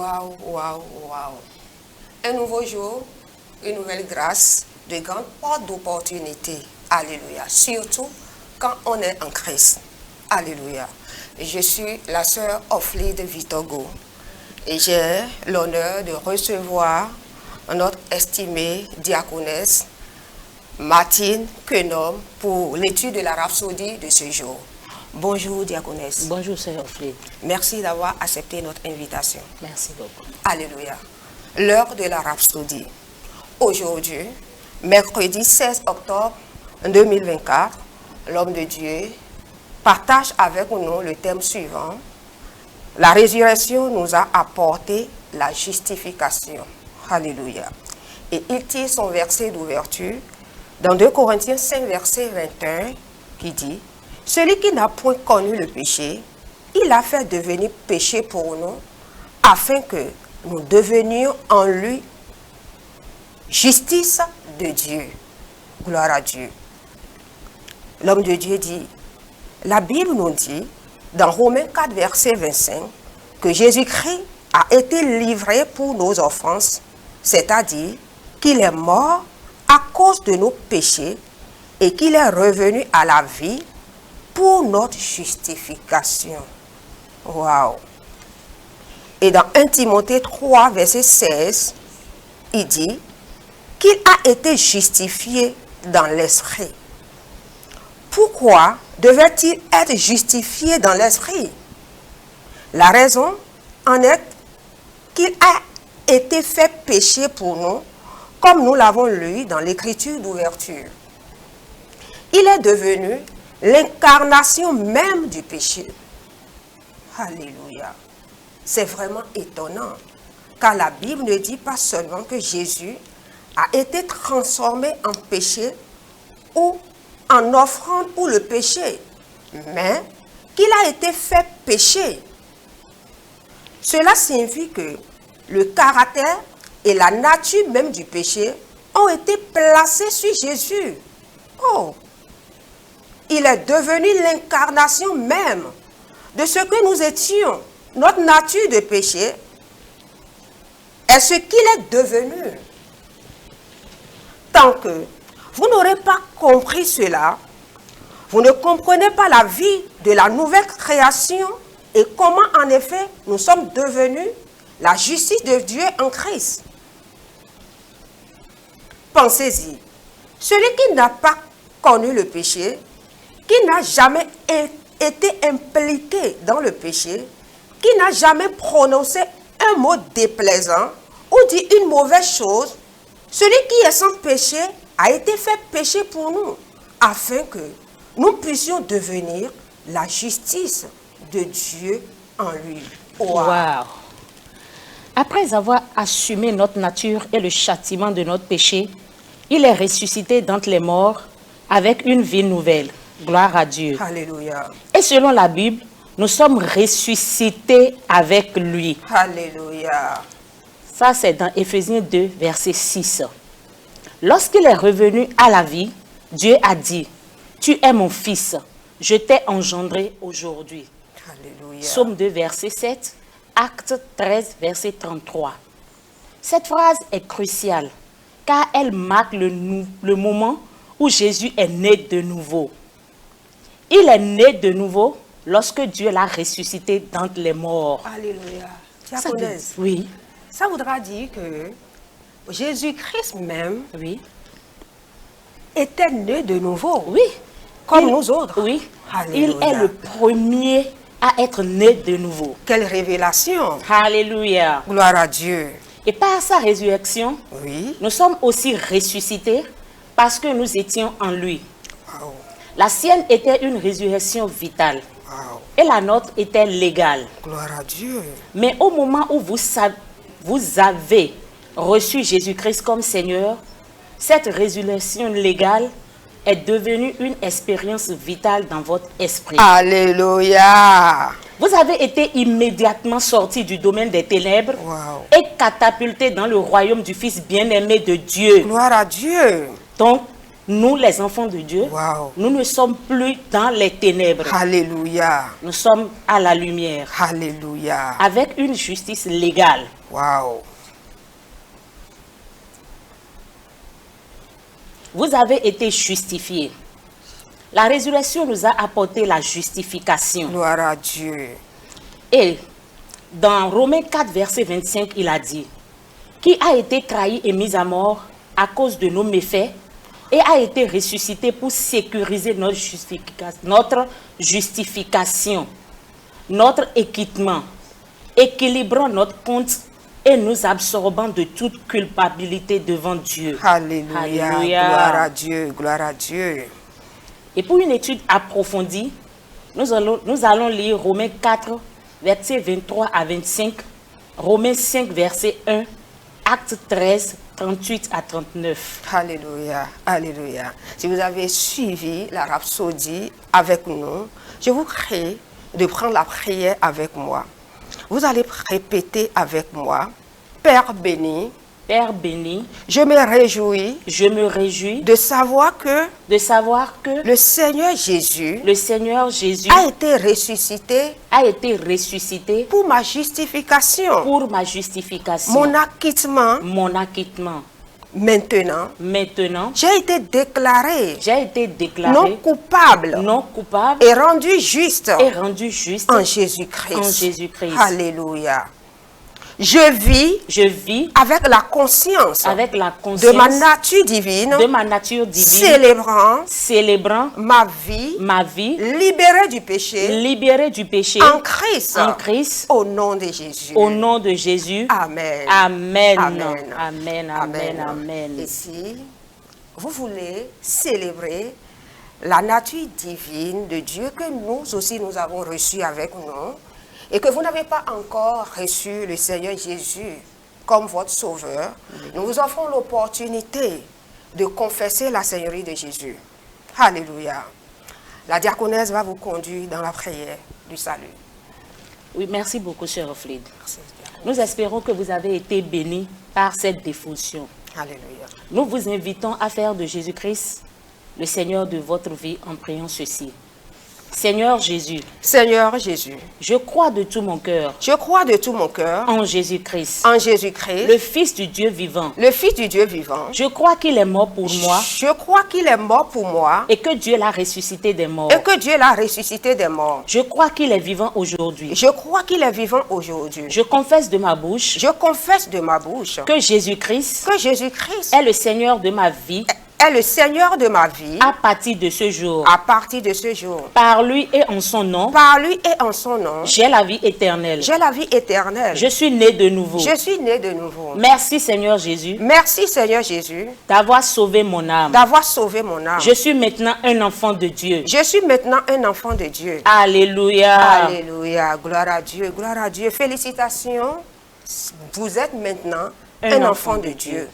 Waouh, waouh, waouh. Un nouveau jour, une nouvelle grâce, de grandes portes d'opportunité. Alléluia. Surtout quand on est en Christ. Alléluia. Je suis la sœur Oflide Vitogo et j'ai l'honneur de recevoir notre estimée diaconesse Martine Quenom pour l'étude de la rhapsodie de ce jour. Bonjour diaconesse. Bonjour sœur Oflide. Merci d'avoir accepté notre invitation. Merci beaucoup. Alléluia. L'heure de la rhapsodie. Aujourd'hui, mercredi 16 octobre 2024, l'homme de Dieu partage avec nous le thème suivant. La résurrection nous a apporté la justification. Alléluia. Et il tire son verset d'ouverture dans 2 Corinthiens 5, verset 21, qui dit « Celui qui n'a point connu le péché, il a fait devenir péché pour nous, afin que nous devenions en lui justice de Dieu. » Gloire à Dieu. L'homme de Dieu dit, la Bible nous dit, dans Romains 4, verset 25, que Jésus-Christ a été livré pour nos offenses, c'est-à-dire qu'il est mort à cause de nos péchés et qu'il est revenu à la vie pour notre justification. Waouh! Et dans 1 Timothée 3, verset 16, il dit qu'il a été justifié dans l'esprit. Pourquoi devait-il être justifié dans l'esprit? La raison en est qu'il a été fait péché pour nous, comme nous l'avons lu dans l'écriture d'ouverture. Il est devenu l'incarnation même du péché. Alléluia. C'est vraiment étonnant, car la Bible ne dit pas seulement que Jésus a été transformé en péché ou en offrande pour le péché, mais qu'il a été fait péché. Cela signifie que le caractère et la nature même du péché ont été placés sur Jésus. Oh! Il est devenu l'incarnation même de ce que nous étions. Notre nature de péché est ce qu'il est devenu. Tant que vous n'aurez pas compris cela, vous ne comprenez pas la vie de la nouvelle création et comment en effet nous sommes devenus la justice de Dieu en Christ. Pensez-y, celui qui n'a pas connu le péché, qui n'a jamais été impliqué dans le péché, qui n'a jamais prononcé un mot déplaisant ou dit une mauvaise chose, celui qui est sans péché a été fait péché pour nous, afin que nous puissions devenir la justice de Dieu en lui. Wow. Après avoir assumé notre nature et le châtiment de notre péché, il est ressuscité d'entre les morts avec une vie nouvelle. Gloire à Dieu. Alléluia. Et selon la Bible, nous sommes ressuscités avec lui. Alléluia. Ça, c'est dans Éphésiens 2, verset 6. Lorsqu'il est revenu à la vie, Dieu a dit, « Tu es mon fils, je t'ai engendré aujourd'hui. » Alléluia. Psaume 2, verset 7, Acte 13, verset 33. Cette phrase est cruciale, car elle marque le moment où Jésus est né de nouveau. Il est né de nouveau lorsque Dieu l'a ressuscité d'entre les morts. Alléluia. Oui. Ça voudra dire que Jésus-Christ même était né de nouveau. Oui. Comme nous autres. Oui. Alléluia. Il est le premier à être né de nouveau. Quelle révélation. Alléluia. Gloire à Dieu. Et par sa résurrection, nous sommes aussi ressuscités parce que nous étions en lui. Wow. La sienne était une résurrection vitale. Wow. Et la nôtre était légale. Gloire à Dieu. Mais au moment où vous avez reçu Jésus-Christ comme Seigneur, cette résurrection légale est devenue une expérience vitale dans votre esprit. Alléluia. Vous avez été immédiatement sortis du domaine des ténèbres et catapultés dans le royaume du Fils bien-aimé de Dieu. Gloire à Dieu. Donc, nous les enfants de Dieu, Wow. nous ne sommes plus dans les ténèbres. Alléluia. Nous sommes à la lumière, Alléluia. avec une justice légale. Wow. Vous avez été justifiés. La résurrection nous a apporté la justification. Gloire à Dieu. Et dans Romains 4, verset 25, il a dit, qui a été trahi et mis à mort à cause de nos méfaits et a été ressuscité pour sécuriser notre justification, notre équipement, équilibrant notre compte et nous absorbant de toute culpabilité devant Dieu. Alléluia. Alléluia. Gloire à Dieu. Gloire à Dieu. Et pour une étude approfondie, nous allons lire Romains 4, versets 23 à 25, Romains 5, verset 1, Actes 13, 38 à 39. Alléluia. Alléluia. Si vous avez suivi la rhapsodie avec nous, je vous prie de prendre la prière avec moi. Vous allez répéter avec moi. Père béni, Père béni, je me réjouis je me réjouis de savoir que de savoir que le Seigneur Jésus le Seigneur Jésus a été ressuscité a été ressuscité pour ma justification, pour ma justification, mon acquittement. mon acquittement. Maintenant, Maintenant, j'ai été déclaré j'ai été déclaré non coupable non coupable et rendu juste et rendu juste en Jésus-Christ. en Jésus-Christ. Alléluia. Je vis Je vis avec la conscience avec la de conscience ma nature divine, de ma nature divine, célébrant célébrant ma vie ma vie, libérée du péché libérée du péché en Christ, en Christ, au nom de Jésus. au nom de Jésus. Amen. Amen. Amen. Amen. Amen. Amen. Et si vous voulez célébrer la nature divine de Dieu que nous aussi nous avons reçue avec nous, et que vous n'avez pas encore reçu le Seigneur Jésus comme votre sauveur, nous vous offrons l'opportunité de confesser la Seigneurie de Jésus. Alléluia. La diaconesse va vous conduire dans la prière du salut. Oui, merci beaucoup, Sœur Offlid. Nous espérons que vous avez été bénis par cette dévotion. Alléluia. Nous vous invitons à faire de Jésus-Christ le Seigneur de votre vie en priant ceci. Seigneur Jésus, Seigneur Jésus, je crois de tout mon cœur je crois de tout mon cœur en Jésus-Christ, en Jésus-Christ, le Fils du Dieu vivant. le Fils du Dieu vivant. Je crois qu'il est mort pour moi Je crois qu'il est mort pour moi et que Dieu l'a ressuscité des morts. et que Dieu l'a ressuscité des morts. Je crois qu'il est vivant aujourd'hui. Je crois qu'il est vivant aujourd'hui. Je confesse de ma bouche Je confesse de ma bouche que Jésus-Christ que Jésus-Christ est le Seigneur de ma vie est le Seigneur de ma vie à partir de ce jour. à partir de ce jour. Par lui et en son nom, Par lui et en son nom, j'ai la vie éternelle. j'ai la vie éternelle. Je suis né de nouveau. Je suis né de nouveau. Merci Seigneur Jésus Merci Seigneur Jésus d'avoir sauvé mon âme. d'avoir sauvé mon âme. Je suis maintenant un enfant de Dieu. Je suis maintenant un enfant de Dieu. Alléluia. Alléluia. Gloire à Dieu. Gloire à Dieu. Félicitations. Vous êtes maintenant un enfant de Dieu.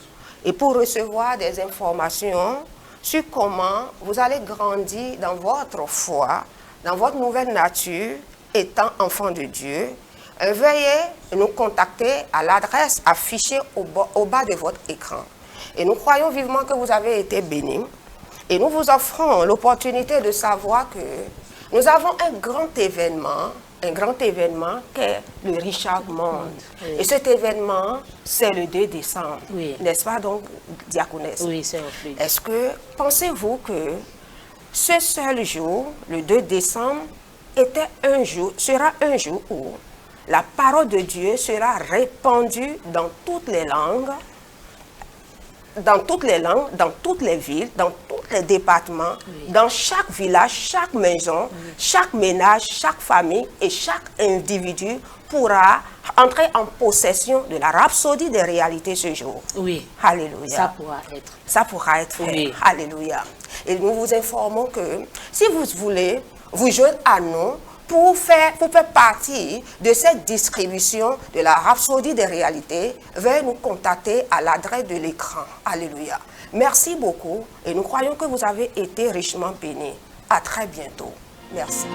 Et pour recevoir des informations sur comment vous allez grandir dans votre foi, dans votre nouvelle nature, étant enfant de Dieu, veuillez nous contacter à l'adresse affichée au bas de votre écran. Et nous croyons vivement que vous avez été bénis. Et nous vous offrons l'opportunité de savoir que nous avons un grand événement qu'est le Richard Monde. Oui. Et cet événement, c'est le 2 décembre. Oui. N'est-ce pas donc, diaconesse? Oui, Sœur Offlid. Est-ce que, pensez-vous que ce seul jour, le 2 décembre, sera un jour où la parole de Dieu sera répandue dans toutes les langues, dans toutes les villes, dans tous les départements, dans chaque village, chaque maison, chaque ménage, chaque famille et chaque individu pourra entrer en possession de la rhapsodie des réalités ce jour. Oui, Alléluia. ça pourra être. Ça pourra être fait. Oui. Alléluia. Et nous vous informons que si vous voulez vous joindre à nous pour faire partie de cette distribution de la rhapsodie des réalités, veuillez nous contacter à l'adresse de l'écran. Alléluia. Merci beaucoup et nous croyons que vous avez été richement bénis. À très bientôt. Merci.